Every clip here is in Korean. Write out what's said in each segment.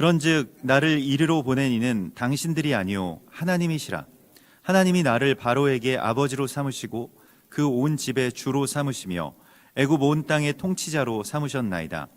그런즉 나를 이리로 보낸 이는 당신들이 아니요 하나님이시라. 하나님이 나를 바로에게 아버지로 삼으시고 그 온 집의 주로 삼으시며 애굽 온 땅의 통치자로 삼으셨나이다.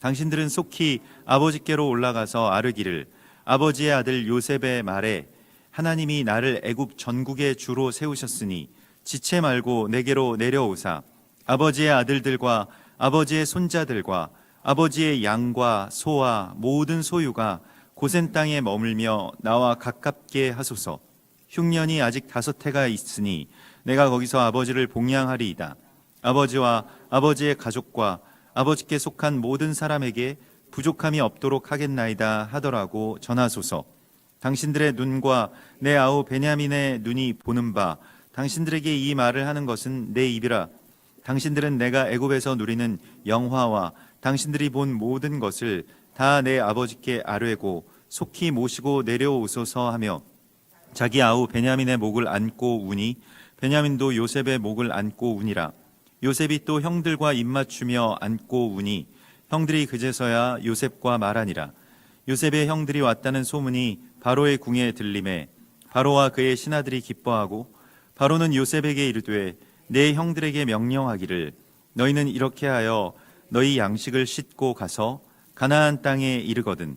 당신들은 속히 아버지께로 올라가서 아르기를 아버지의 아들 요셉의 말에 하나님이 나를 애굽 전국의 주로 세우셨으니 지체 말고 내게로 내려오사 아버지의 아들들과 아버지의 손자들과 아버지의 양과 소와 모든 소유가 고센 땅에 머물며 나와 가깝게 하소서. 흉년이 아직 5해가 있으니 내가 거기서 아버지를 봉양하리이다. 아버지와 아버지의 가족과 아버지께 속한 모든 사람에게 부족함이 없도록 하겠나이다 하더라고 전하소서. 당신들의 눈과 내 아우 베냐민의 눈이 보는 바 당신들에게 이 말을 하는 것은 내 입이라. 당신들은 내가 애굽에서 누리는 영화와 당신들이 본 모든 것을 다 내 아버지께 아뢰고 속히 모시고 내려오소서 하며 자기 아우 베냐민의 목을 안고 우니 베냐민도 요셉의 목을 안고 우니라. 요셉이 또 형들과 입맞추며 안고 우니 형들이 그제서야 요셉과 말하니라. 요셉의 형들이 왔다는 소문이 바로의 궁에 들림에 바로와 그의 신하들이 기뻐하고 바로는 요셉에게 이르되 내 형들에게 명령하기를 너희는 이렇게 하여 너희 양식을 싣고 가서 가나안 땅에 이르거든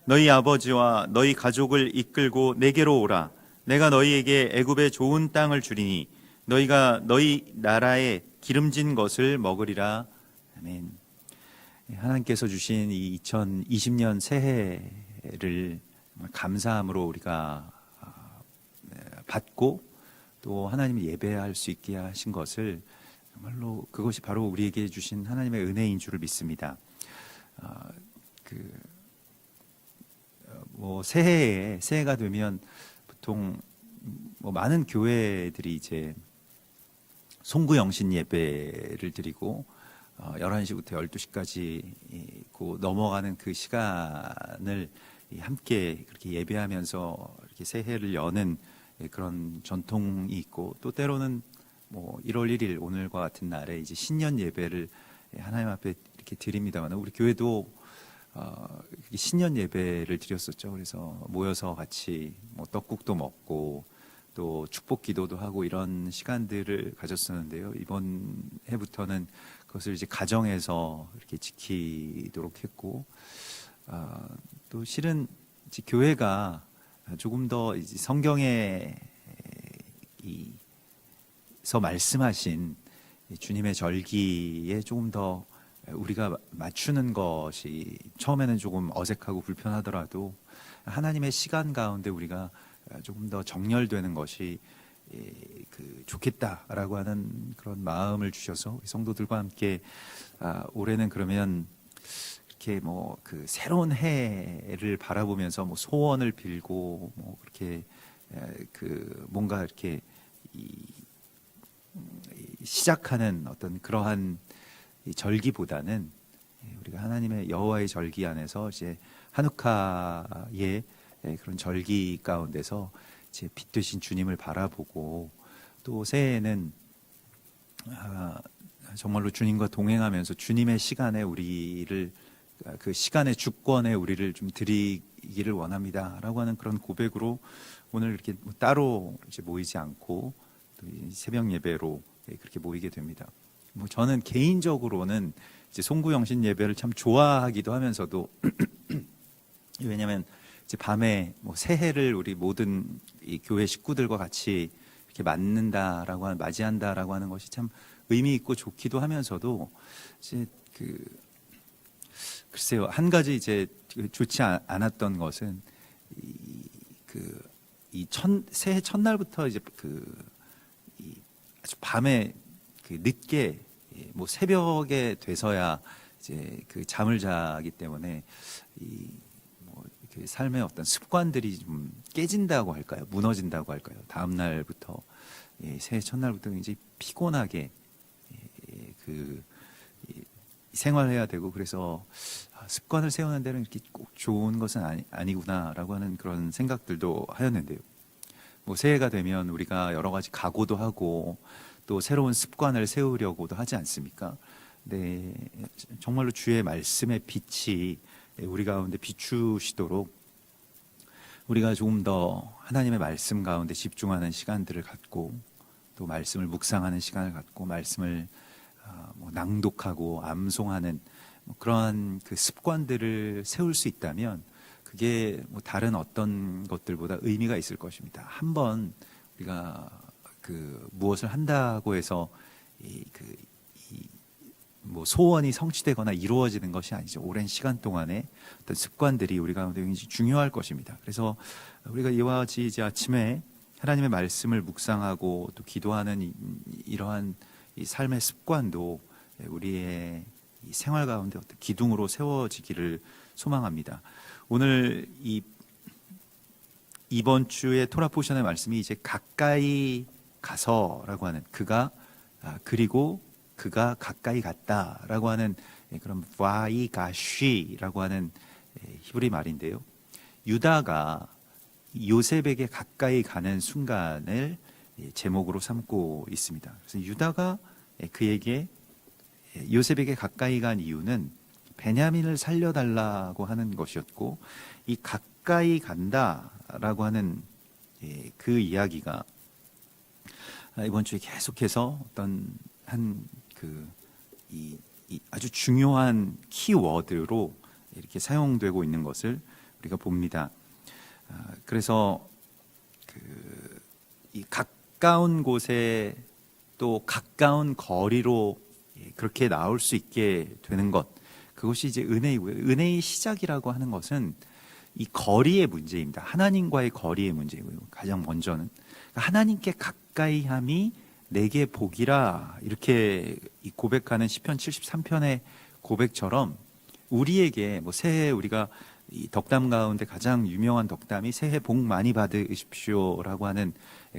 너희 아버지와 너희 가족을 이끌고 내게로 오라. 내가 너희에게 애굽의 좋은 땅을 주리니 너희가 너희 나라에 기름진 것을 먹으리라. 아멘. 하나님께서 주신 이 2020년 새해를 감사함으로 우리가 받고 또 하나님을 예배할 수 있게 하신 것을 정말로 그것이 바로 우리에게 주신 하나님의 은혜인 줄을 믿습니다. 새해가 되면 보통 많은 교회들이 이제 송구영신 예배를 드리고 11시부터 12시까지 넘어가는 그 시간을 함께 그렇게 예배하면서 이렇게 새해를 여는 그런 전통이 있고 또 때로는 1월 1일 오늘과 같은 날에 이제 신년 예배를 하나님 앞에 이렇게 드립니다만 우리 교회도 신년 예배를 드렸었죠. 그래서 모여서 같이 떡국도 먹고 또 축복 기도도 하고 이런 시간들을 가졌었는데요. 이번 해부터는 그것을 이제 가정에서 이렇게 지키도록 했고 또 실은 이제 교회가 조금 더 이제 성경에서 말씀하신 주님의 절기에 조금 더 우리가 맞추는 것이 처음에는 조금 어색하고 불편하더라도 하나님의 시간 가운데 우리가 조금 더 정렬되는 것이 좋겠다라고 하는 그런 마음을 주셔서 우리 성도들과 함께 올해는 그러면 이렇게 그 새로운 해를 바라보면서 소원을 빌고 그렇게 뭔가 이렇게 시작하는 어떤 그러한 절기보다는 우리가 하나님의 여호와의 절기 안에서 이제 하누카의 그런 절기 가운데서 이제 빛 되신 주님을 바라보고 또 새해에는 정말로 주님과 동행하면서 주님의 시간에 우리를 그 시간의 주권에 우리를 좀 드리기를 원합니다라고 하는 그런 고백으로 오늘 이렇게 따로 이제 모이지 않고 또 새벽 예배로 그렇게 모이게 됩니다. 저는 개인적으로는 이제 송구영신 예배를 참 좋아하기도 하면서도 왜냐하면 이제 밤에 새해를 우리 모든 이 교회 식구들과 같이 이렇게 맞이한다라고 하는 것이 참 의미 있고 좋기도 하면서도 이제 글쎄요, 한 가지 이제 좋지 않았던 것은 새해 첫날부터 이제 아주 밤에 늦게 새벽에 돼서야 이제 잠을 자기 때문에 삶의 어떤 습관들이 좀 깨진다고 할까요? 무너진다고 할까요? 다음 날부터 새해 첫날부터 굉장히 피곤하게 생활해야 되고 그래서 습관을 세우는 데는 이렇게 꼭 좋은 것은 아니구나라고 하는 그런 생각들도 하였는데요. 새해가 되면 우리가 여러 가지 각오도 하고 또 새로운 습관을 세우려고도 하지 않습니까? 네, 정말로 주의 말씀의 빛이 우리 가운데 비추시도록 우리가 조금 더 하나님의 말씀 가운데 집중하는 시간들을 갖고 또 말씀을 묵상하는 시간을 갖고 말씀을 낭독하고 암송하는 그러한 그 습관들을 세울 수 있다면 그게 다른 어떤 것들보다 의미가 있을 것입니다. 한번 우리가 무엇을 한다고 해서 소원이 성취되거나 이루어지는 것이 아니죠. 오랜 시간 동안의 어떤 습관들이 우리 가운데 굉장히 중요할 것입니다. 그래서 우리가 이와 같이 이제 아침에 하나님의 말씀을 묵상하고 또 기도하는 이러한 이 삶의 습관도 우리의 이 생활 가운데 어떤 기둥으로 세워지기를 소망합니다. 오늘 이번 주의 토라 포션의 말씀이 이제 가까이 가서라고 하는 그리고 그가 가까이 갔다라고 하는 그런 바이가쉬라고 하는 히브리 말인데요. 유다가 요셉에게 가까이 가는 순간을 제목으로 삼고 있습니다. 그래서 유다가 그에게 요셉에게 가까이 간 이유는 베냐민을 살려달라고 하는 것이었고, 이 가까이 간다라고 하는 그 이야기가 이번 주에 계속해서 어떤 아주 중요한 키워드로 이렇게 사용되고 있는 것을 우리가 봅니다. 그래서 이 가까운 곳에 또 가까운 거리로 그렇게 나올 수 있게 되는 것, 그것이 이제 은혜이고요. 은혜의 시작이라고 하는 것은 이 거리의 문제입니다. 하나님과의 거리의 문제이고요. 가장 먼저는 하나님께 가까이 함이 내게 복이라, 이렇게 고백하는 시편 73편의 고백처럼 우리에게 새해 우리가 이 덕담 가운데 가장 유명한 덕담이 새해 복 많이 받으십시오라고 하는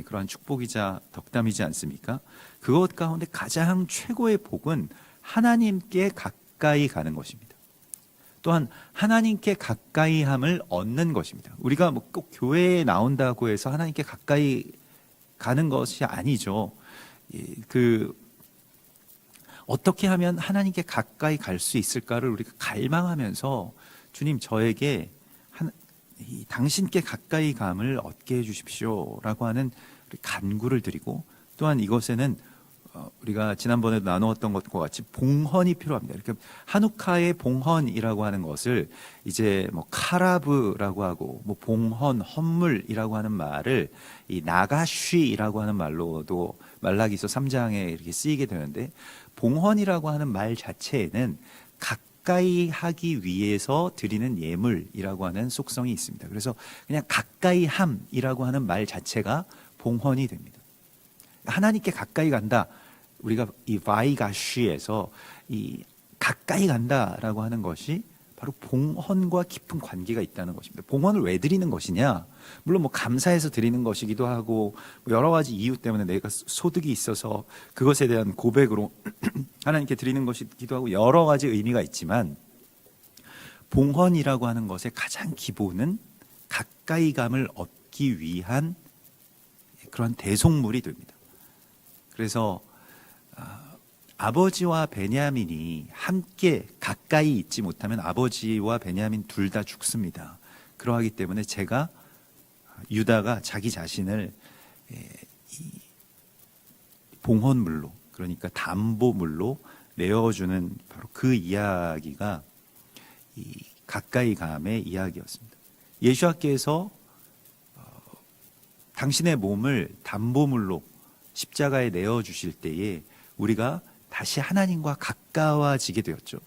그러한 축복이자 덕담이지 않습니까? 그것 가운데 가장 최고의 복은 하나님께 가까이 가는 것입니다. 또한 하나님께 가까이 함을 얻는 것입니다. 우리가 꼭 교회에 나온다고 해서 하나님께 가까이 가는 것이 아니죠. 어떻게 하면 하나님께 가까이 갈 수 있을까를 우리가 갈망하면서 주님, 저에게 당신께 가까이 감을 얻게 해주십시오라고 하는 간구를 드리고, 또한 이것에는 우리가 지난번에도 나누었던 것과 같이 봉헌이 필요합니다. 이렇게 한우카의 봉헌이라고 하는 것을 이제 카라브라고 하고 봉헌, 헌물이라고 하는 말을 이 나가쉬라고 하는 말로도 말라기서 3장에 이렇게 쓰이게 되는데, 봉헌이라고 하는 말 자체에는 가까이 하기 위해서 드리는 예물이라고 하는 속성이 있습니다. 그래서 그냥 가까이 함이라고 하는 말 자체가 봉헌이 됩니다. 하나님께 가까이 간다. 우리가 이 바이가쉬에서 이 가까이 간다라고 하는 것이 바로 봉헌과 깊은 관계가 있다는 것입니다. 봉헌을 왜 드리는 것이냐? 물론 감사해서 드리는 것이기도 하고 여러 가지 이유 때문에 내가 소득이 있어서 그것에 대한 고백으로 하나님께 드리는 것이기도 하고 여러 가지 의미가 있지만, 봉헌이라고 하는 것의 가장 기본은 가까이감을 얻기 위한 그런 대속물이 됩니다. 그래서 아버지와 베냐민이 함께 가까이 있지 못하면 아버지와 베냐민 둘 다 죽습니다. 그러하기 때문에 유다가 자기 자신을 봉헌물로, 그러니까 담보물로 내어주는 바로 그 이야기가 이 가까이 감의 이야기였습니다. 예수님께서 당신의 몸을 담보물로 십자가에 내어주실 때에 우리가 다시 하나님과 가까워지게 되었죠.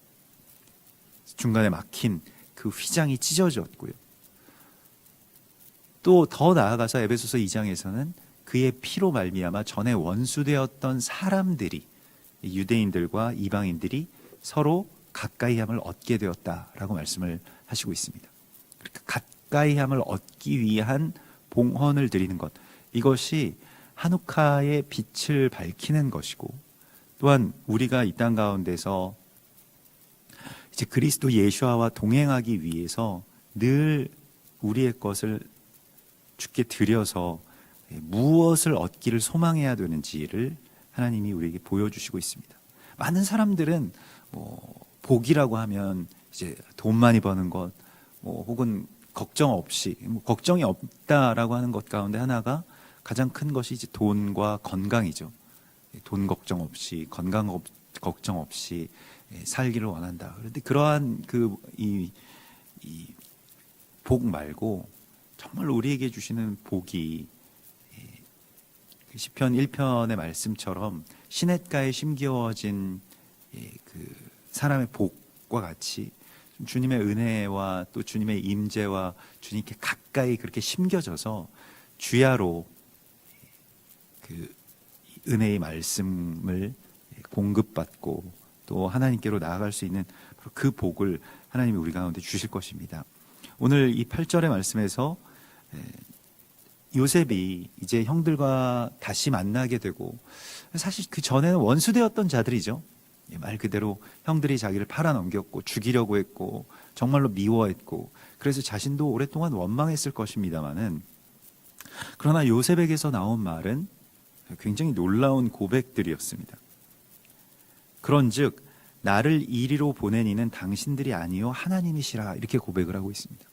중간에 막힌 그 휘장이 찢어졌고요. 또 더 나아가서 에베소서 2장에서는 그의 피로 말미암아 전에 원수되었던 사람들이, 유대인들과 이방인들이 서로 가까이함을 얻게 되었다라고 말씀을 하시고 있습니다. 그러니까 가까이함을 얻기 위한 봉헌을 드리는 것, 이것이 한우카의 빛을 밝히는 것이고, 또한 우리가 이 땅 가운데서 이제 그리스도 예수와 동행하기 위해서 늘 우리의 것을 주께 드려서 무엇을 얻기를 소망해야 되는지를 하나님이 우리에게 보여주시고 있습니다. 많은 사람들은 복이라고 하면 이제 돈 많이 버는 것, 뭐 혹은 걱정 없이, 뭐 걱정이 없다라고 하는 것 가운데 하나가 가장 큰 것이 이제 돈과 건강이죠. 돈 걱정 없이, 걱정 없이 살기를 원한다. 그런데 그러한 이 복 말고 정말 우리에게 주시는 복이 시편 1편의 말씀처럼 시냇가에 심겨진 그 사람의 복과 같이 주님의 은혜와 또 주님의 임재와 주님께 가까이 그렇게 심겨져서 주야로 그 은혜의 말씀을 공급받고 또 하나님께로 나아갈 수 있는 그 복을 하나님이 우리 가운데 주실 것입니다. 오늘 이 8절의 말씀에서 요셉이 이제 형들과 다시 만나게 되고, 사실 그 전에는 원수되었던 자들이죠. 말 그대로 형들이 자기를 팔아넘겼고 죽이려고 했고 정말로 미워했고, 그래서 자신도 오랫동안 원망했을 것입니다마는, 그러나 요셉에게서 나온 말은 굉장히 놀라운 고백들이었습니다. 그런즉 나를 이리로 보낸 이는 당신들이 아니요 하나님이시라, 이렇게 고백을 하고 있습니다.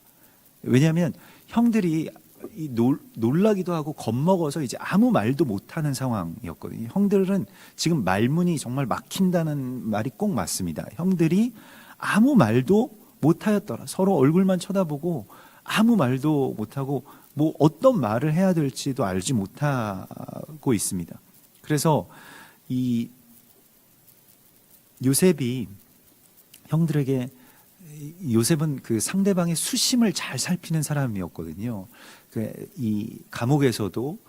왜냐하면 형들이 놀라기도 하고 겁먹어서 이제 아무 말도 못하는 상황이었거든요. 형들은 지금 말문이 정말 막힌다는 말이 꼭 맞습니다. 형들이 아무 말도 못하였더라. 서로 얼굴만 쳐다보고 아무 말도 못하고 뭐 어떤 말을 해야 될지도 알지 못하고 있습니다. 그래서 이 요셉이 형들에게, 요셉은 그 상대방의 수심을 잘 살피는 사람이었거든요. 이 감옥에서도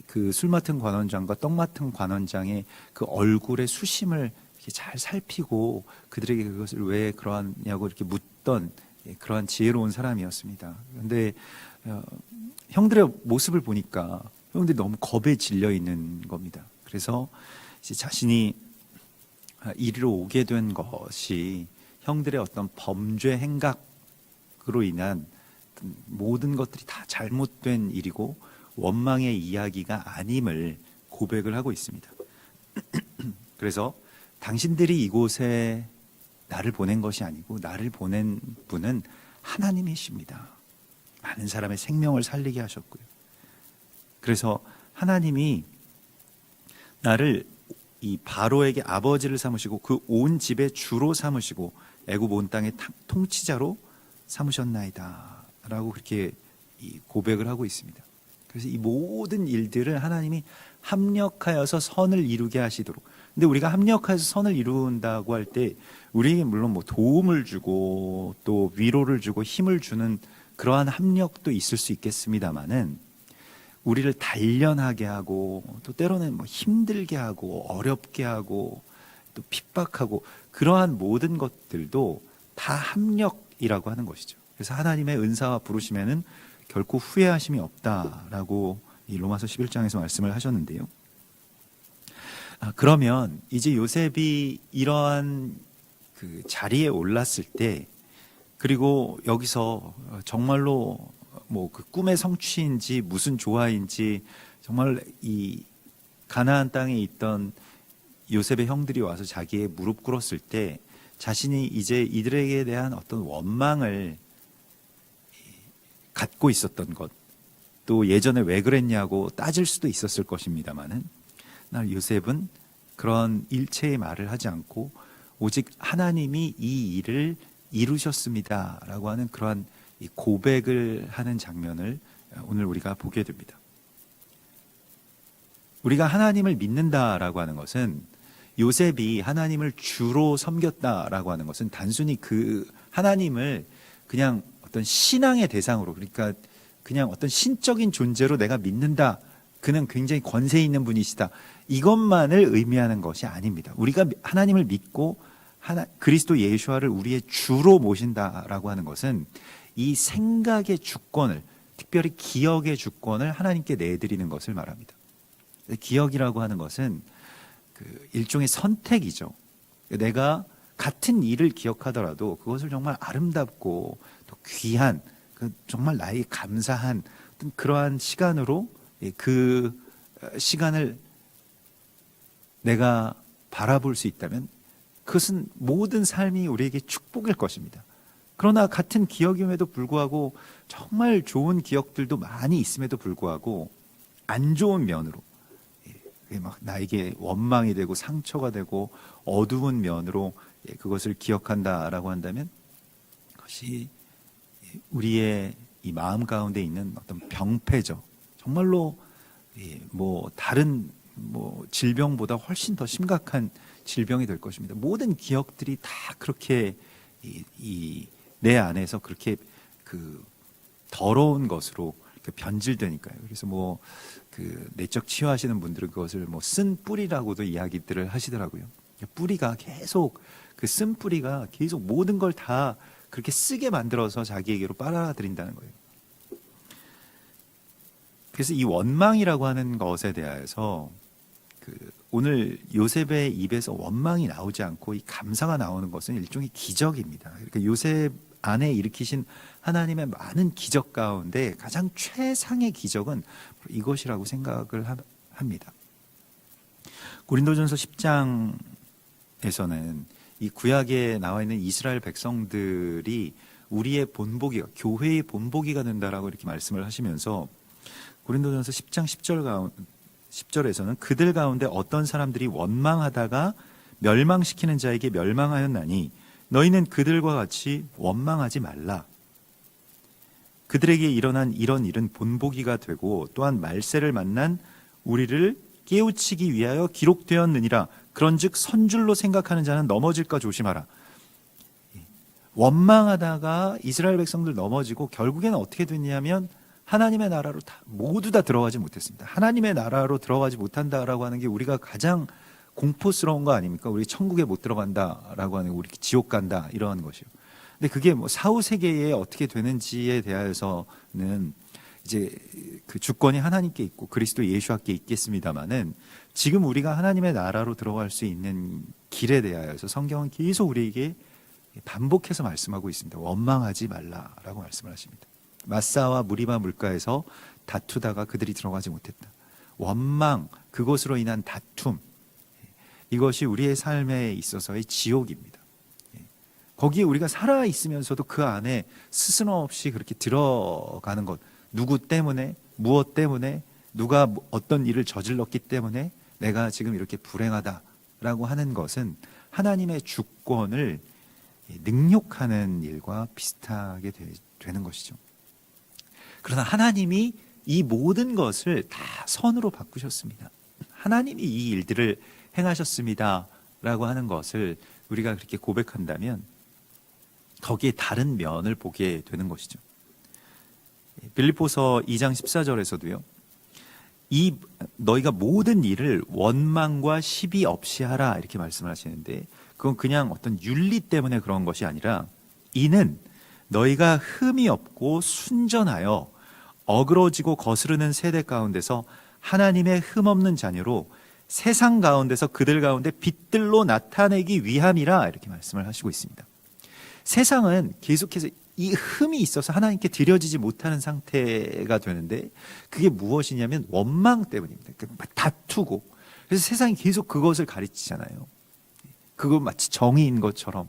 그 술 맡은 관원장과 떡 맡은 관원장의 그 얼굴의 수심을 이렇게 잘 살피고 그들에게 그것을 왜 그러하냐고 이렇게 묻던 그러한 지혜로운 사람이었습니다. 그런데 형들의 모습을 보니까 형들이 너무 겁에 질려 있는 겁니다. 그래서 이제 자신이 이리로 오게 된 것이 형들의 어떤 범죄 행각으로 인한 모든 것들이 다 잘못된 일이고 원망의 이야기가 아님을 고백을 하고 있습니다. 그래서 당신들이 이곳에 나를 보낸 것이 아니고 나를 보낸 분은 하나님이십니다. 많은 사람의 생명을 살리게 하셨고요. 그래서 하나님이 나를 이 바로에게 아버지를 삼으시고 그 온 집의 주로 삼으시고 애굽 온 땅의 통치자로 삼으셨나이다 라고 그렇게 고백을 하고 있습니다. 그래서 이 모든 일들을 하나님이 합력하여서 선을 이루게 하시도록. 근데 우리가 합력하여서 선을 이룬다고 할 때 우리에게 물론 뭐 도움을 주고 또 위로를 주고 힘을 주는 그러한 합력도 있을 수 있겠습니다마는, 우리를 단련하게 하고 또 때로는 뭐 힘들게 하고 어렵게 하고 또 핍박하고 그러한 모든 것들도 다 합력이라고 하는 것이죠. 그래서 하나님의 은사와 부르심에는 결코 후회하심이 없다라고 이 로마서 11장에서 말씀을 하셨는데요. 그러면 이제 요셉이 이러한 그 자리에 올랐을 때, 그리고 여기서 정말로 뭐 그 꿈의 성취인지 무슨 조화인지 정말 이 가나안 땅에 있던 요셉의 형들이 와서 자기의 무릎 꿇었을 때 자신이 이제 이들에게 대한 어떤 원망을 갖고 있었던 것, 또 예전에 왜 그랬냐고 따질 수도 있었을 것입니다만은, 날 요셉은 그런 일체의 말을 하지 않고 오직 하나님이 이 일을 이루셨습니다라고 하는 그러한 이 고백을 하는 장면을 오늘 우리가 보게 됩니다. 우리가 하나님을 믿는다라고 하는 것은, 요셉이 하나님을 주로 섬겼다라고 하는 것은 단순히 그 하나님을 그냥 어떤 신앙의 대상으로, 그러니까 그냥 어떤 신적인 존재로 내가 믿는다, 그는 굉장히 권세 있는 분이시다, 이것만을 의미하는 것이 아닙니다. 우리가 하나님을 믿고 그리스도 예수와를 우리의 주로 모신다라고 하는 것은 이 생각의 주권을, 특별히 기억의 주권을 하나님께 내드리는 것을 말합니다. 기억이라고 하는 것은 그 일종의 선택이죠. 내가 같은 일을 기억하더라도 그것을 정말 아름답고 또 귀한, 정말 나에게 감사한 그러한 시간으로 그 시간을 내가 바라볼 수 있다면 그것은 모든 삶이 우리에게 축복일 것입니다. 그러나 같은 기억임에도 불구하고 정말 좋은 기억들도 많이 있음에도 불구하고 안 좋은 면으로, 그게 막 나에게 원망이 되고 상처가 되고 어두운 면으로 그것을 기억한다라고 한다면, 그것이 우리의 이 마음 가운데 있는 어떤 병폐죠. 정말로 뭐 다른 뭐 질병보다 훨씬 더 심각한 질병이 될 것입니다. 모든 기억들이 다 그렇게 내 안에서 그렇게 그 더러운 것으로 변질되니까요. 그래서 뭐 그 내적 치유하시는 분들은 그것을 뭐 쓴 뿌리라고도 이야기들을 하시더라고요. 뿌리가 계속 그 쓴 뿌리가 계속 모든 걸 다 그렇게 쓰게 만들어서 자기에게로 빨아들인다는 거예요. 그래서 이 원망이라고 하는 것에 대해서 오늘 요셉의 입에서 원망이 나오지 않고 이 감사가 나오는 것은 일종의 기적입니다. 그러니까 요셉 안에 일으키신 하나님의 많은 기적 가운데 가장 최상의 기적은 이것이라고 생각을 합니다. 고린도전서 10장에서는 이 구약에 나와 있는 이스라엘 백성들이 우리의 본보기가, 교회의 본보기가 된다라고 이렇게 말씀을 하시면서 고린도전서 10장 10절에서는 그들 가운데 어떤 사람들이 원망하다가 멸망시키는 자에게 멸망하였나니 너희는 그들과 같이 원망하지 말라. 그들에게 일어난 이런 일은 본보기가 되고 또한 말세를 만난 우리를 깨우치기 위하여 기록되었느니라. 그런즉 선줄로 생각하는 자는 넘어질까 조심하라. 원망하다가 이스라엘 백성들 넘어지고 결국에는 어떻게 됐냐면 하나님의 나라로 모두 다 들어가지 못했습니다. 하나님의 나라로 들어가지 못한다라고 하는 게 우리가 가장 공포스러운 거 아닙니까? 우리 천국에 못 들어간다라고 하는, 우리 지옥 간다 이러한 것이요. 근데 그게 뭐 사후 세계에 어떻게 되는지에 대해서는 이제 그 주권이 하나님께 있고 그리스도 예수께 있겠습니다만은, 지금 우리가 하나님의 나라로 들어갈 수 있는 길에 대하여서 성경은 계속 우리에게 반복해서 말씀하고 있습니다. 원망하지 말라라고 말씀을 하십니다. 마사와 무리바 물가에서 다투다가 그들이 들어가지 못했다. 원망, 그것으로 인한 다툼, 이것이 우리의 삶에 있어서의 지옥입니다. 거기에 우리가 살아 있으면서도 그 안에 스스럼 없이 그렇게 들어가는 것, 누구 때문에, 무엇 때문에, 누가 어떤 일을 저질렀기 때문에 내가 지금 이렇게 불행하다라고 하는 것은 하나님의 주권을 능욕하는 일과 비슷하게 되는 것이죠. 그러나 하나님이 이 모든 것을 다 선으로 바꾸셨습니다. 하나님이 이 일들을 행하셨습니다 라고 하는 것을 우리가 그렇게 고백한다면 거기에 다른 면을 보게 되는 것이죠. 빌립보서 2장 14절에서도요, 이 너희가 모든 일을 원망과 시비 없이 하라 이렇게 말씀을 하시는데, 그건 그냥 어떤 윤리 때문에 그런 것이 아니라 이는 너희가 흠이 없고 순전하여 어그러지고 거스르는 세대 가운데서 하나님의 흠 없는 자녀로 세상 가운데서 그들 가운데 빛들로 나타내기 위함이라 이렇게 말씀을 하시고 있습니다. 세상은 계속해서 이 흠이 있어서 하나님께 드려지지 못하는 상태가 되는데, 그게 무엇이냐면 원망 때문입니다. 그러니까 다투고, 그래서 세상이 계속 그것을 가르치잖아요. 그거 마치 정의인 것처럼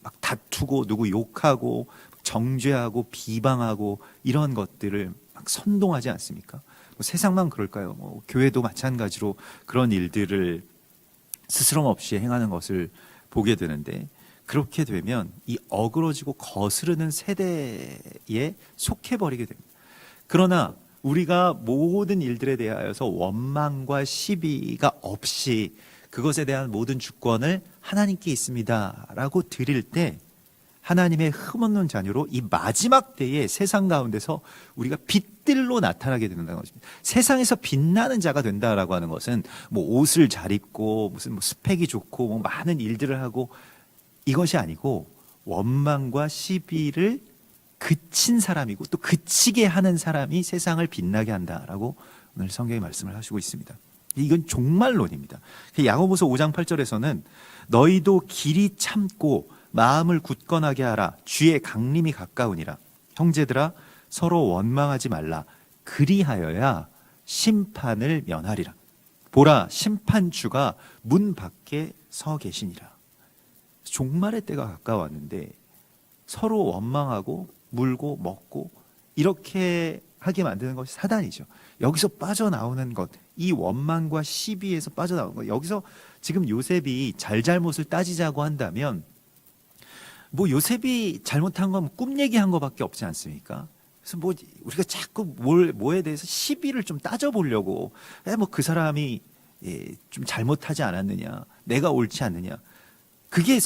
막 다투고 누구 욕하고 정죄하고 비방하고 이런 것들을 막 선동하지 않습니까? 뭐 세상만 그럴까요? 뭐 교회도 마찬가지로 그런 일들을 스스럼 없이 행하는 것을 보게 되는데, 그렇게 되면 이 어그러지고 거스르는 세대에 속해버리게 됩니다. 그러나 우리가 모든 일들에 대하여서 원망과 시비가 없이 그것에 대한 모든 주권을 하나님께 있습니다 라고 드릴 때, 하나님의 흠없는 자녀로 이 마지막 때에 세상 가운데서 우리가 빛들로 나타나게 된다는 것입니다. 세상에서 빛나는 자가 된다라고 하는 것은 뭐 옷을 잘 입고 무슨 뭐 스펙이 좋고 뭐 많은 일들을 하고 이것이 아니고, 원망과 시비를 그친 사람이고 또 그치게 하는 사람이 세상을 빛나게 한다라고 오늘 성경이 말씀을 하시고 있습니다. 이건 종말론입니다. 야고보서 5장 8절에서는 너희도 길이 참고 마음을 굳건하게 하라. 주의 강림이 가까우니라. 형제들아 서로 원망하지 말라. 그리하여야 심판을 면하리라. 보라, 심판주가 문 밖에 서 계시니라. 종말의 때가 가까웠는데 서로 원망하고 물고 먹고 이렇게 하게 만드는 것이 사단이죠. 여기서 빠져나오는 것, 이 원망과 시비에서 빠져나오는 것, 여기서 지금 요셉이 잘잘못을 따지자고 한다면 뭐 요셉이 잘못한 건 꿈 얘기한 것밖에 없지 않습니까? 그래서 뭐 우리가 자꾸 뭐에 대해서 시비를 좀 따져보려고 뭐 그 사람이 좀 잘못하지 않았느냐, 내가 옳지 않느냐, 그게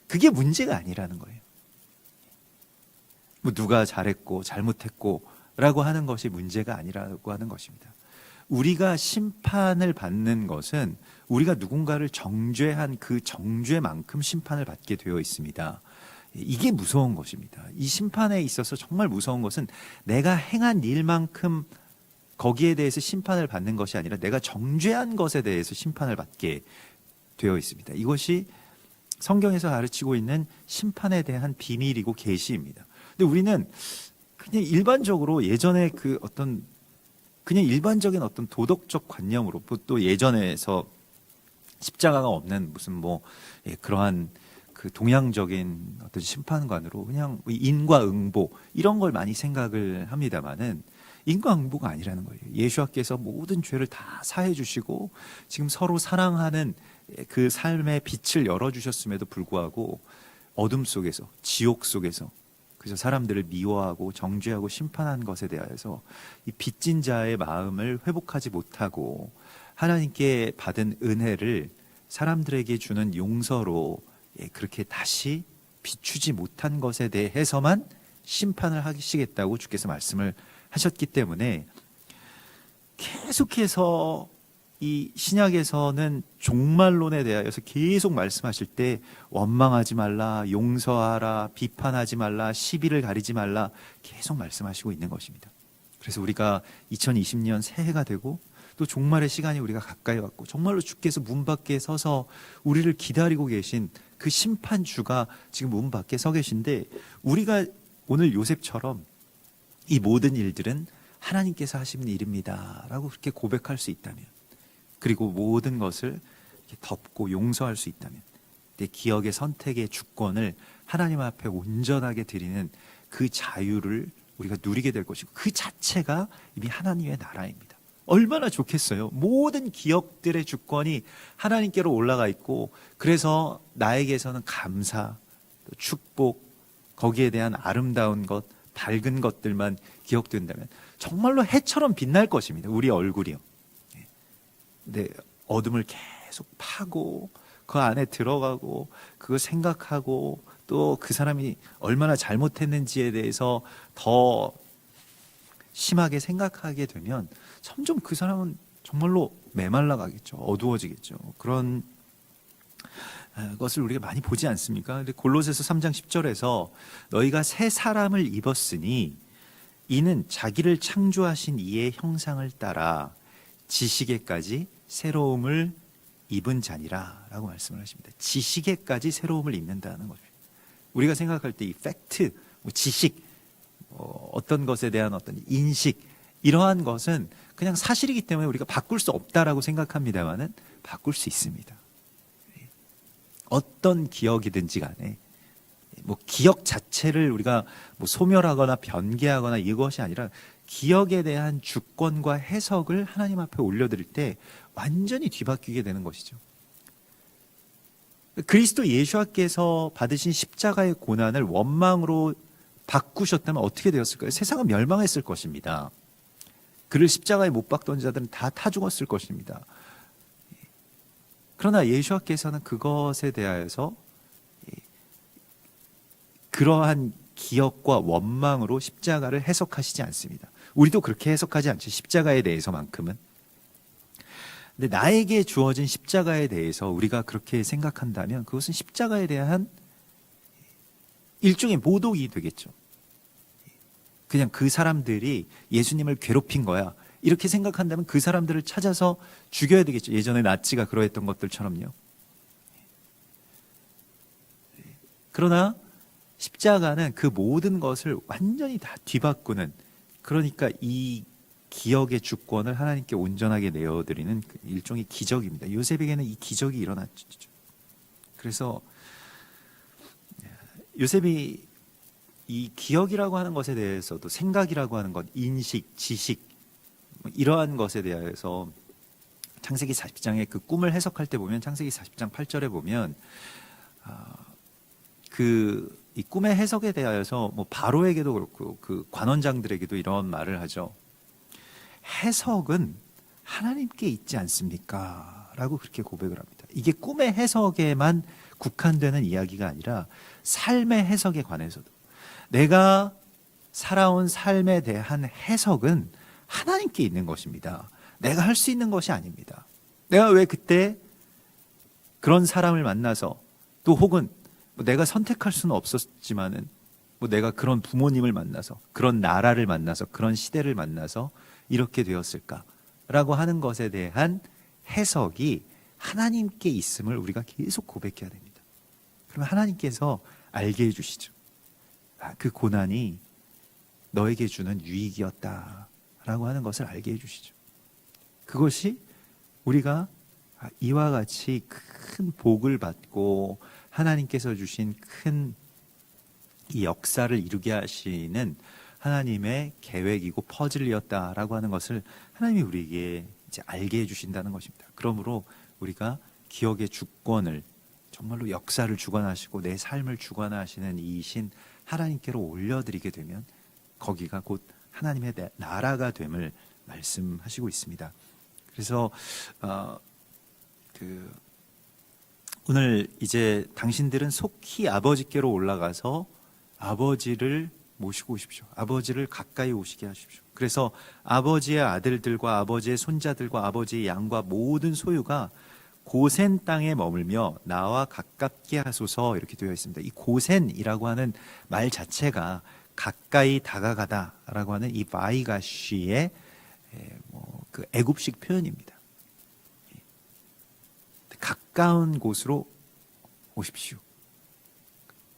그게 문제가 아니라는 거예요. 뭐 누가 잘했고 잘못했고라고 하는 것이 문제가 아니라고 하는 것입니다. 우리가 심판을 받는 것은 우리가 누군가를 정죄한 그 정죄만큼 심판을 받게 되어 있습니다. 이게 무서운 것입니다. 이 심판에 있어서 정말 무서운 것은 내가 행한 일만큼 거기에 대해서 심판을 받는 것이 아니라 내가 정죄한 것에 대해서 심판을 받게 되어 있습니다. 이것이 성경에서 가르치고 있는 심판에 대한 비밀이고 계시입니다. 근데 우리는 그냥 일반적으로 예전에 그냥 일반적인 어떤 도덕적 관념으로 또 예전에서 십자가가 없는 무슨 그러한 그 동양적인 어떤 심판관으로 그냥 인과응보 이런 걸 많이 생각을 합니다만은 인과응보가 아니라는 거예요. 예수님께서 모든 죄를 다 사해 주시고 지금 서로 사랑하는 그 삶의 빛을 열어주셨음에도 불구하고 어둠 속에서, 지옥 속에서 그래서 사람들을 미워하고 정죄하고 심판한 것에 대하여서 이 빚진 자의 마음을 회복하지 못하고 하나님께 받은 은혜를 사람들에게 주는 용서로 그렇게 다시 비추지 못한 것에 대해서만 심판을 하시겠다고 주께서 말씀을 하셨기 때문에 계속해서 이 신약에서는 종말론에 대하여서 계속 말씀하실 때 원망하지 말라, 용서하라, 비판하지 말라, 시비를 가리지 말라 계속 말씀하시고 있는 것입니다. 그래서 우리가 2020년 새해가 되고 또 종말의 시간이 우리가 가까이 왔고 정말로 주께서 문 밖에 서서 우리를 기다리고 계신 그 심판주가 지금 문 밖에 서 계신데 우리가 오늘 요셉처럼 이 모든 일들은 하나님께서 하시는 일입니다 라고 그렇게 고백할 수 있다면, 그리고 모든 것을 덮고 용서할 수 있다면 내 기억의 선택의 주권을 하나님 앞에 온전하게 드리는 그 자유를 우리가 누리게 될 것이고 그 자체가 이미 하나님의 나라입니다. 얼마나 좋겠어요. 모든 기억들의 주권이 하나님께로 올라가 있고 그래서 나에게서는 감사, 축복, 거기에 대한 아름다운 것, 밝은 것들만 기억된다면 정말로 해처럼 빛날 것입니다. 우리 얼굴이요. 네, 어둠을 계속 파고 그 안에 들어가고 그거 생각하고 또 그 사람이 얼마나 잘못했는지에 대해서 더 심하게 생각하게 되면 점점 그 사람은 정말로 메말라 가겠죠. 어두워지겠죠. 그런 것을 우리가 많이 보지 않습니까? 근데 골로새서 3장 10절에서 너희가 새 사람을 입었으니 이는 자기를 창조하신 이의 형상을 따라 지식에까지 새로움을 입은 자니라 라고 말씀을 하십니다. 지식에까지 새로움을 입는다는 거죠. 우리가 생각할 때 이 팩트, 지식, 어떤 것에 대한 어떤 인식 이러한 것은 그냥 사실이기 때문에 우리가 바꿀 수 없다라고 생각합니다만은 바꿀 수 있습니다. 어떤 기억이든지 간에 기억 자체를 우리가 소멸하거나 변개하거나 이것이 아니라 기억에 대한 주권과 해석을 하나님 앞에 올려드릴 때 완전히 뒤바뀌게 되는 것이죠. 그리스도 예수께서 받으신 십자가의 고난을 원망으로 바꾸셨다면 어떻게 되었을까요? 세상은 멸망했을 것입니다. 그를 십자가에 못 박던 자들은 다 죽었을 것입니다. 그러나 예수께서는 그것에 대하여서 그러한 기억과 원망으로 십자가를 해석하시지 않습니다. 우리도 그렇게 해석하지 않죠. 십자가에 대해서만큼은. 근데 나에게 주어진 십자가에 대해서 우리가 그렇게 생각한다면 그것은 십자가에 대한 일종의 모독이 되겠죠. 그냥 그 사람들이 예수님을 괴롭힌 거야 이렇게 생각한다면 그 사람들을 찾아서 죽여야 되겠죠. 예전에 나치가 그러했던 것들처럼요. 그러나 십자가는 그 모든 것을 완전히 다 뒤바꾸는, 그러니까 이 기억의 주권을 하나님께 온전하게 내어드리는 일종의 기적입니다. 요셉에게는 이 기적이 일어났죠. 그래서 요셉이 이 기억이라고 하는 것에 대해서도 생각이라고 하는 것, 인식, 지식 이러한 것에 대해서 창세기 40장의 그 꿈을 해석할 때 보면 창세기 40장 8절에 보면 이 꿈의 해석에 대하여서 뭐 바로에게도 그렇고 그 관원장들에게도 이런 말을 하죠. 해석은 하나님께 있지 않습니까? 라고 그렇게 고백을 합니다. 이게 꿈의 해석에만 국한되는 이야기가 아니라 삶의 해석에 관해서도 내가 살아온 삶에 대한 해석은 하나님께 있는 것입니다. 내가 할 수 있는 것이 아닙니다. 내가 왜 그때 그런 사람을 만나서 또 혹은 뭐 내가 선택할 수는 없었지만은 뭐 내가 그런 부모님을 만나서 그런 나라를 만나서 그런 시대를 만나서 이렇게 되었을까라고 하는 것에 대한 해석이 하나님께 있음을 우리가 계속 고백해야 됩니다. 그러면 하나님께서 알게 해주시죠. 그 고난이 너에게 주는 유익이었다라고 하는 것을 알게 해주시죠. 그것이 우리가 이와 같이 큰 복을 받고 하나님께서 주신 큰 이 역사를 이루게 하시는 하나님의 계획이고 퍼즐이었다라고 하는 것을 하나님이 우리에게 이제 알게 해주신다는 것입니다. 그러므로 우리가 기억의 주권을 정말로 역사를 주관하시고 내 삶을 주관하시는 이신 하나님께로 올려드리게 되면 거기가 곧 하나님의 나라가 됨을 말씀하시고 있습니다. 그래서 오늘 이제 당신들은 속히 아버지께로 올라가서 아버지를 모시고 오십시오. 아버지를 가까이 오시게 하십시오. 그래서 아버지의 아들들과 아버지의 손자들과 아버지의 양과 모든 소유가 고센 땅에 머물며 나와 가깝게 하소서 이렇게 되어 있습니다. 이 고센이라고 하는 말 자체가 가까이 다가가다라고 하는 이 바이가시의 그 애굽식 표현입니다. 가까운 곳으로 오십시오.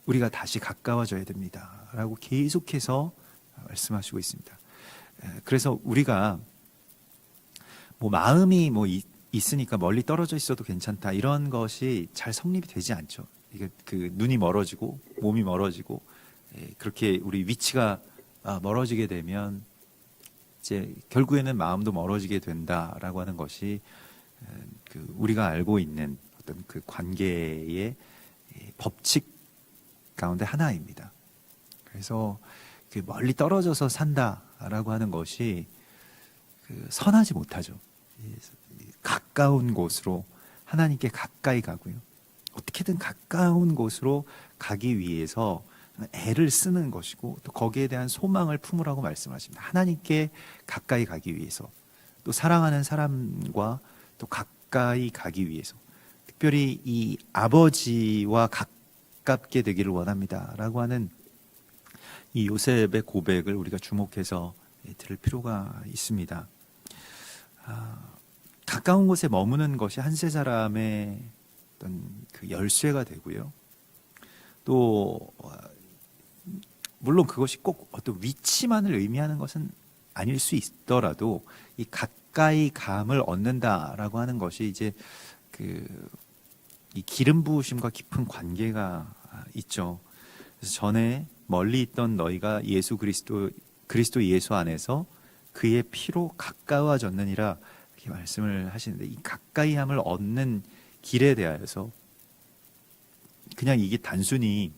우리가 다시 가까워져야 됩니다. 라고 계속해서 말씀하시고 있습니다. 그래서 우리가 뭐 마음이 뭐 있으니까 멀리 떨어져 있어도 괜찮다 이런 것이 잘 성립이 되지 않죠. 이게 그 눈이 멀어지고 몸이 멀어지고 그렇게 우리 위치가 멀어지게 되면 이제 결국에는 마음도 멀어지게 된다라고 하는 것이 우리가 알고 있는 어떤 그 관계의 법칙 가운데 하나입니다. 그래서 그 멀리 떨어져서 산다라고 하는 것이 선하지 못하죠. 가까운 곳으로 하나님께 가까이 가고요. 어떻게든 가까운 곳으로 가기 위해서 애를 쓰는 것이고 또 거기에 대한 소망을 품으라고 말씀하십니다. 하나님께 가까이 가기 위해서 또 사랑하는 사람과 또 가까이 가기 위해서 특별히 이 아버지와 가깝게 되기를 원합니다라고 하는 이 요셉의 고백을 우리가 주목해서 들을 필요가 있습니다. 가까운 곳에 머무는 것이 한 세 사람의 어떤 그 열쇠가 되고요. 또 물론 그것이 꼭 어떤 위치만을 의미하는 것은 아닐 수 있더라도 이 가까이 감을 얻는다라고 하는 것이 이제 이 기름 부으심과 깊은 관계가 있죠. 그래서 전에 멀리 있던 너희가 예수 그리스도 예수 안에서 그의 피로 가까워졌느니라 이렇게 말씀을 하시는데 이 가까이함을 얻는 길에 대하여서 그냥 이게 단순히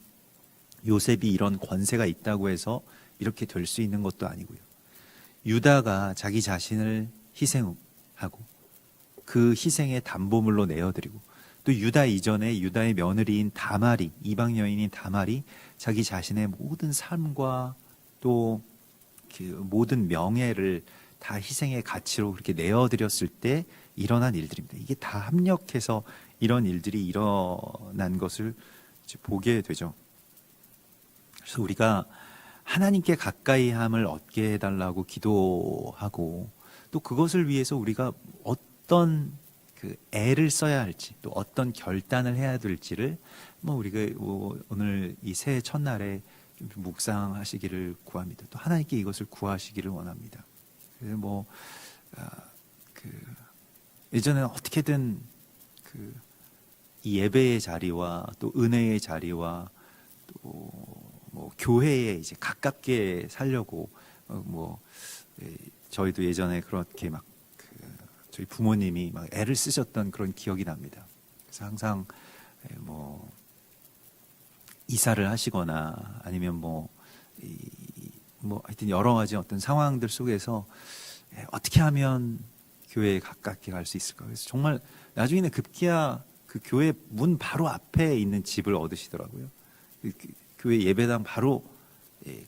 요셉이 이런 권세가 있다고 해서 이렇게 될 수 있는 것도 아니고요. 유다가 자기 자신을 희생하고 그 희생의 담보물로 내어드리고 또 유다 이전에 유다의 며느리인 다말이 이방 여인인 다말이 자기 자신의 모든 삶과 또 그 모든 명예를 다 희생의 가치로 그렇게 내어드렸을 때 일어난 일들입니다. 이게 다 합력해서 이런 일들이 일어난 것을 이제 보게 되죠. 그래서 우리가 하나님께 가까이함을 얻게 해달라고 기도하고 또 그것을 위해서 우리가 어떤 그 애를 써야 할지 또 어떤 결단을 해야 될지를 우리가 오늘 이 새해 첫날에 좀 묵상하시기를 구합니다. 또 하나님께 이것을 구하시기를 원합니다. 그래서 예전에는 어떻게든 이 예배의 자리와 또 은혜의 자리와 뭐 교회에 이제 가깝게 살려고 저희도 예전에 그렇게 막 저희 부모님이 막 애를 쓰셨던 그런 기억이 납니다. 그래서 항상 뭐 이사를 하시거나 아니면 뭐 하여튼 여러 가지 어떤 상황들 속에서 어떻게 하면 교회에 가깝게 갈 수 있을까. 그래서 정말 나중에는 급기야 그 교회 문 바로 앞에 있는 집을 얻으시더라고요. 교회 예배당 바로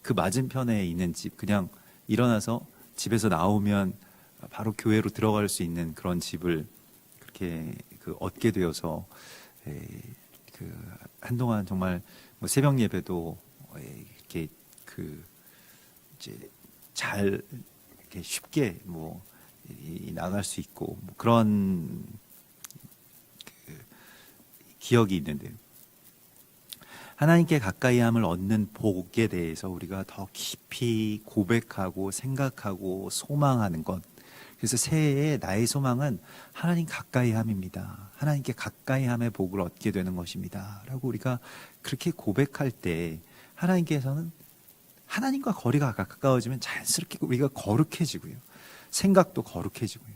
그 맞은편에 있는 집, 그냥 일어나서 집에서 나오면 바로 교회로 들어갈 수 있는 그런 집을 그렇게 얻게 되어서 한동안 정말 뭐 새벽 예배도 이렇게 이제 잘 이렇게 쉽게 나갈 수 있고 뭐 그런 기억이 있는데요. 하나님께 가까이함을 얻는 복에 대해서 우리가 더 깊이 고백하고 생각하고 소망하는 것. 그래서 새해에 나의 소망은 하나님 가까이함입니다. 하나님께 가까이함의 복을 얻게 되는 것입니다. 라고 우리가 그렇게 고백할 때 하나님께서는 하나님과 거리가 가까워지면 자연스럽게 우리가 거룩해지고요. 생각도 거룩해지고요.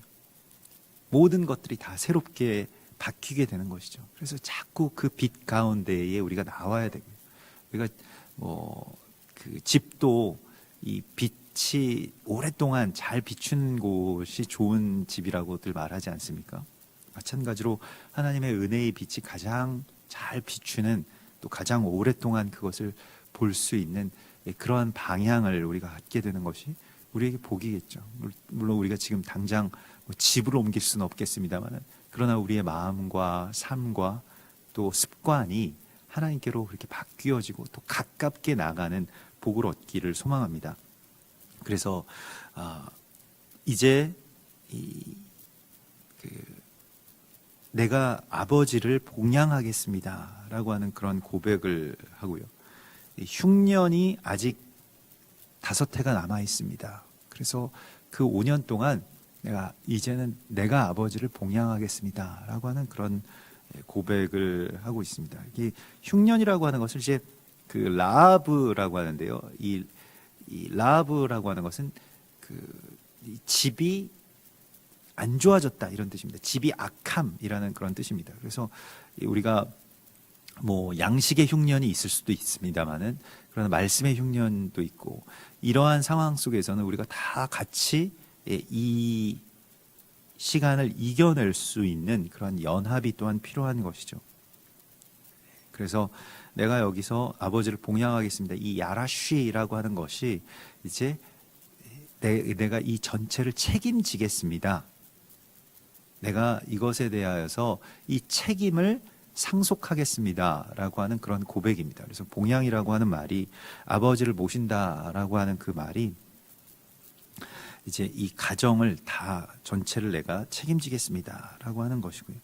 모든 것들이 다 새롭게 바뀌게 되는 것이죠. 그래서 자꾸 그 빛 가운데에 우리가 나와야 되고요. 우리가 그 집도 이 빛이 오랫동안 잘 비추는 곳이 좋은 집이라고들 말하지 않습니까? 마찬가지로 하나님의 은혜의 빛이 가장 잘 비추는, 또 가장 오랫동안 그것을 볼 수 있는 그러한 방향을 우리가 갖게 되는 것이 우리에게 복이겠죠. 물론 우리가 지금 당장 집을 옮길 수는 없겠습니다만, 그러나 우리의 마음과 삶과 또 습관이 하나님께로 그렇게 바뀌어지고 또 가깝게 나가는 복을 얻기를 소망합니다. 그래서 이제 내가 아버지를 봉양하겠습니다라고 하는 그런 고백을 하고요. 흉년이 아직 5해가 남아 있습니다. 그래서 그 5년 동안 이제는 내가 아버지를 봉양하겠습니다라고 하는 그런 고백을 하고 있습니다. 이 흉년이라고 하는 것을 이제 그 라합이라고 하는데요. 이 라합이라고 하는 것은 이 집이 안 좋아졌다 이런 뜻입니다. 집이 악함이라는 그런 뜻입니다. 그래서 우리가 뭐 양식의 흉년이 있을 수도 있습니다만은, 그러나 말씀의 흉년도 있고, 이러한 상황 속에서는 우리가 다 같이 이 시간을 이겨낼 수 있는 그런 연합이 또한 필요한 것이죠. 그래서 내가 여기서 아버지를 봉양하겠습니다. 이 야라쉬라고 하는 것이 이제 내가 이 전체를 책임지겠습니다. 내가 이것에 대하여서 이 책임을 상속하겠습니다라고 하는 그런 고백입니다. 그래서 봉양이라고 하는 말이, 아버지를 모신다라고 하는 그 말이 이제 이 가정을 다 전체를 내가 책임지겠습니다라고 하는 것이고요.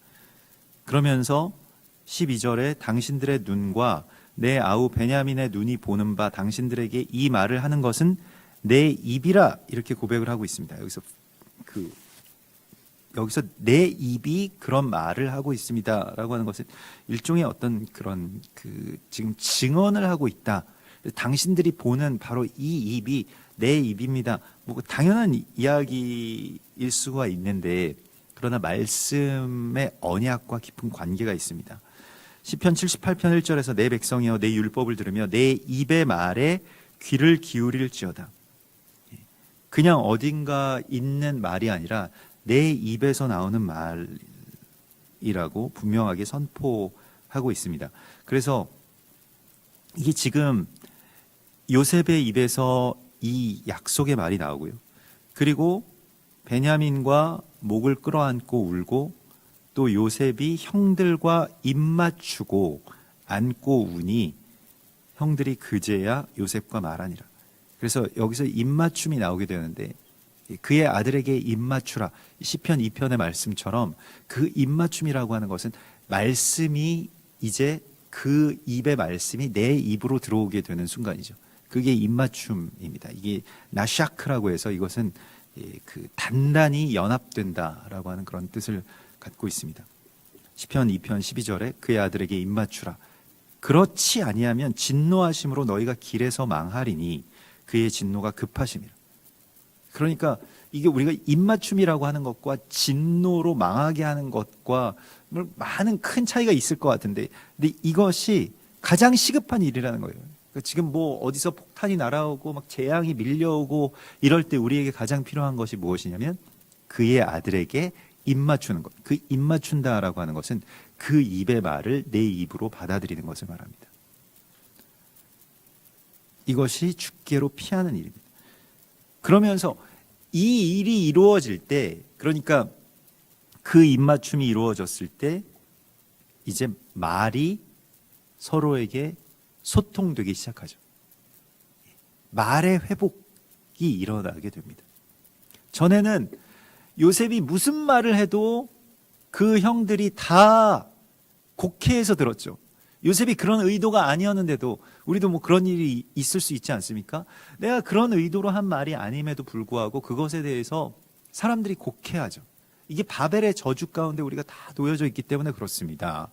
그러면서 12절에 당신들의 눈과 내 아우 베냐민의 눈이 보는 바 당신들에게 이 말을 하는 것은 내 입이라, 이렇게 고백을 하고 있습니다. 여기서 내 입이 그런 말을 하고 있습니다라고 하는 것은 일종의 어떤 그런 지금 증언을 하고 있다. 당신들이 보는 바로 이 입이 내 입입니다. 뭐 당연한 이야기일 수가 있는데, 그러나 말씀의 언약과 깊은 관계가 있습니다. 시편 78편 1절에서 내 백성이여 내 율법을 들으며 내 입의 말에 귀를 기울일지어다. 그냥 어딘가 있는 말이 아니라 내 입에서 나오는 말이라고 분명하게 선포하고 있습니다. 그래서 이게 지금 요셉의 입에서 이 약속의 말이 나오고요. 그리고 베냐민과 목을 끌어안고 울고, 또 요셉이 형들과 입 맞추고 안고 우니 형들이 그제야 요셉과 말하니라. 그래서 여기서 입 맞춤이 나오게 되는데, 그의 아들에게 입 맞추라, 시편 2편의 말씀처럼 그 입 맞춤이라고 하는 것은 말씀이 이제 그 입의 말씀이 내 입으로 들어오게 되는 순간이죠. 그게 입 맞춤입니다. 이게 나샤크라고 해서 이것은 단단히 연합된다라고 하는 그런 뜻을 갖고 있습니다. 시편 2편 12절에 그의 아들에게 입 맞추라, 그렇지 아니하면 진노하심으로 너희가 길에서 망하리니 그의 진노가 급하심이라. 그러니까 이게 우리가 입맞춤이라고 하는 것과 진노로 망하게 하는 것과 많은 큰 차이가 있을 것 같은데, 근데 이것이 가장 시급한 일이라는 거예요. 그러니까 지금 뭐 어디서 폭탄이 날아오고 막 재앙이 밀려오고 이럴 때 우리에게 가장 필요한 것이 무엇이냐면 그의 아들에게 입맞추는 것. 그 입맞춘다라고 하는 것은 그 입의 말을 내 입으로 받아들이는 것을 말합니다. 이것이 죽게로 피하는 일입니다. 그러면서 이 일이 이루어질 때, 그러니까 그 입맞춤이 이루어졌을 때 이제 말이 서로에게 소통되기 시작하죠. 말의 회복이 일어나게 됩니다. 전에는 요셉이 무슨 말을 해도 그 형들이 다 곡해해서 들었죠. 요셉이 그런 의도가 아니었는데도 우리도 뭐 그런 일이 있을 수 있지 않습니까? 내가 그런 의도로 한 말이 아님에도 불구하고 그것에 대해서 사람들이 곡해하죠. 이게 바벨의 저주 가운데 우리가 다 놓여져 있기 때문에 그렇습니다.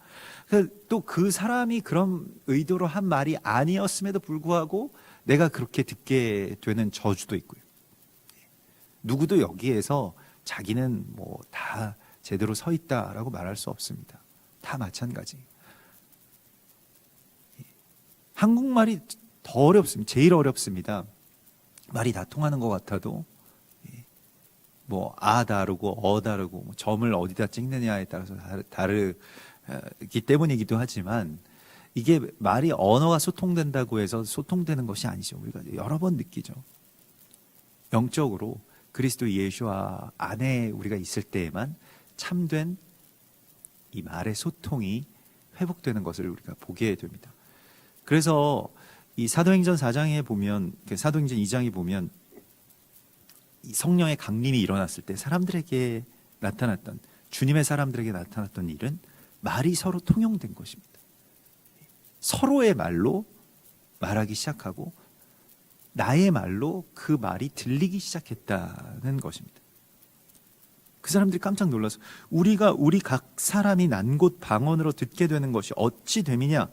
또 그 사람이 그런 의도로 한 말이 아니었음에도 불구하고 내가 그렇게 듣게 되는 저주도 있고요. 누구도 여기에서 자기는 뭐 다 제대로 서 있다라고 말할 수 없습니다. 다 마찬가지. 한국말이 더 어렵습니다. 제일 어렵습니다. 말이 다 통하는 것 같아도 뭐 다르고 다르고 뭐 점을 어디다 찍느냐에 따라서 다르기 때문이기도 하지만 이게 말이 언어가 소통된다고 해서 소통되는 것이 아니죠. 우리가 여러 번 느끼죠. 영적으로 그리스도 예수와 안에 우리가 있을 때에만 참된 이 말의 소통이 회복되는 것을 우리가 보게 됩니다. 그래서 이 사도행전 4장에 보면, 사도행전 2장에 보면 이 성령의 강림이 일어났을 때 사람들에게 나타났던, 주님의 사람들에게 나타났던 일은 말이 서로 통용된 것입니다. 서로의 말로 말하기 시작하고 나의 말로 그 말이 들리기 시작했다는 것입니다. 그 사람들이 깜짝 놀라서 우리 각 사람이 난 곳 방언으로 듣게 되는 것이 어찌 됨이냐?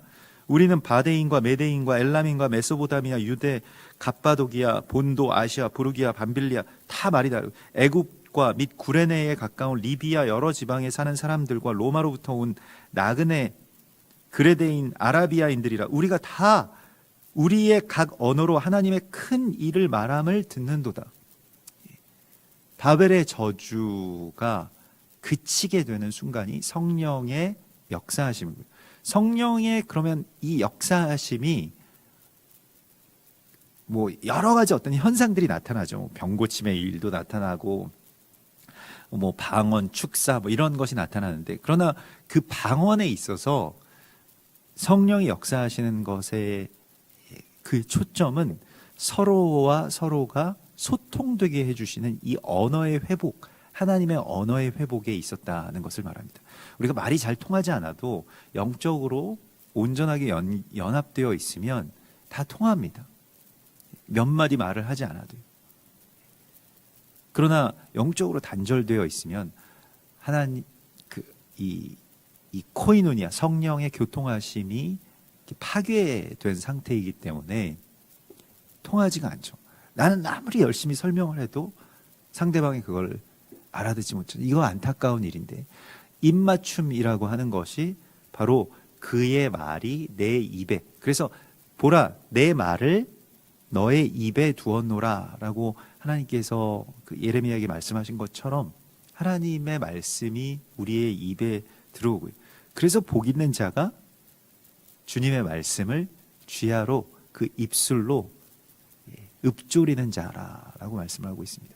우리는 바데인과 메데인과 엘람인과 메소보다미아, 유대, 갑바도기아, 본도, 아시아, 부르기아, 밤빌리아 다 말이 다르고 애굽과 및 구레네에 가까운 리비아 여러 지방에 사는 사람들과 로마로부터 온 나그네, 그레데인, 아라비아인들이라 우리가 다 우리의 각 언어로 하나님의 큰 일을 말함을 듣는도다. 바벨의 저주가 그치게 되는 순간이 성령의 역사하심입니다. 성령의 그러면 이 역사하심이 뭐 여러 가지 어떤 현상들이 나타나죠. 병 고침의 일도 나타나고 뭐 방언, 축사 뭐 이런 것이 나타나는데, 그러나 그 방언에 있어서 성령이 역사하시는 것의 그 초점은 서로와 서로가 소통되게 해주시는 이 언어의 회복, 하나님의 언어의 회복에 있었다는 것을 말합니다. 우리가 말이 잘 통하지 않아도 영적으로 온전하게 연합되어 있으면 다 통합니다. 몇 마디 말을 하지 않아도요. 그러나 영적으로 단절되어 있으면 하나님 이 코이노니아, 성령의 교통하심이 파괴된 상태이기 때문에 통하지가 않죠. 나는 아무리 열심히 설명을 해도 상대방이 그걸 알아듣지 못하죠. 이거 안타까운 일인데, 입맞춤이라고 하는 것이 바로 그의 말이 내 입에, 그래서 보라 내 말을 너의 입에 두었노라 라고 하나님께서 그 예레미야에게 말씀하신 것처럼 하나님의 말씀이 우리의 입에 들어오고요. 그래서 복 있는 자가 주님의 말씀을 쥐하로 그 입술로 읊조리는 자라라고 말씀을 하고 있습니다.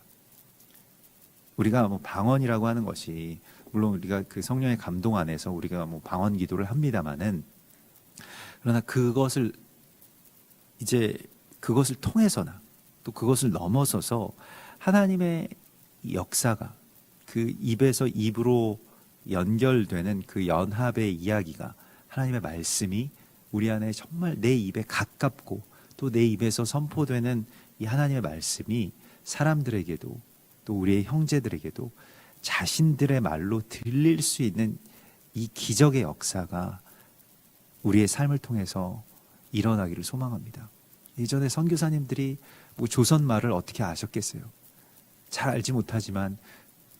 우리가 뭐 방언이라고 하는 것이 물론 우리가 그 성령의 감동 안에서 우리가 뭐 방언 기도를 합니다마는, 그러나 그것을 통해서나 또 그것을 넘어서서 하나님의 역사가 그 입에서 입으로 연결되는 그 연합의 이야기가, 하나님의 말씀이 우리 안에 정말 내 입에 가깝고 또 내 입에서 선포되는 이 하나님의 말씀이 사람들에게도 또 우리의 형제들에게도 자신들의 말로 들릴 수 있는 이 기적의 역사가 우리의 삶을 통해서 일어나기를 소망합니다. 예전에 선교사님들이 뭐 조선 말을 어떻게 아셨겠어요? 잘 알지 못하지만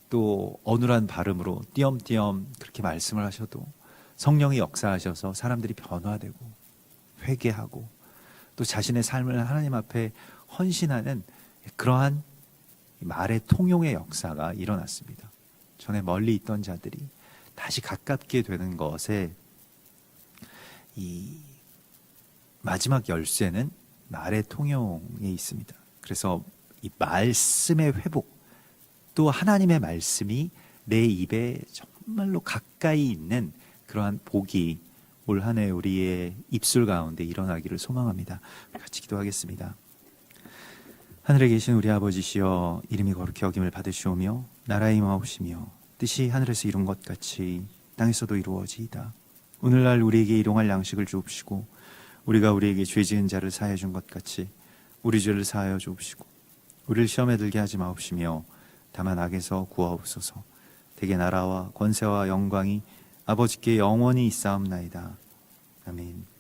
또 어눌한 발음으로 띄엄띄엄 그렇게 말씀을 하셔도 성령이 역사하셔서 사람들이 변화되고 회개하고 또 자신의 삶을 하나님 앞에 헌신하는 그러한 말의 통용의 역사가 일어났습니다. 전에 멀리 있던 자들이 다시 가깝게 되는 것에 이 마지막 열쇠는 말의 통용에 있습니다. 그래서 이 말씀의 회복, 또 하나님의 말씀이 내 입에 정말로 가까이 있는 그러한 복이 올 한 해 우리의 입술 가운데 일어나기를 소망합니다. 같이 기도하겠습니다. 하늘에 계신 우리 아버지시여, 이름이 거룩히 여김을 받으시오며 나라의 임하옵시며 뜻이 하늘에서 이룬 것 같이 땅에서도 이루어지이다. 오늘날 우리에게 일용할 양식을 주옵시고 우리가 우리에게 죄 지은 자를 사하여 준 것 같이 우리 죄를 사하여 주옵시고 우리를 시험에 들게 하지 마옵시며 다만 악에서 구하옵소서. 대개 나라와 권세와 영광이 아버지께 영원히 있사옵나이다. 아멘.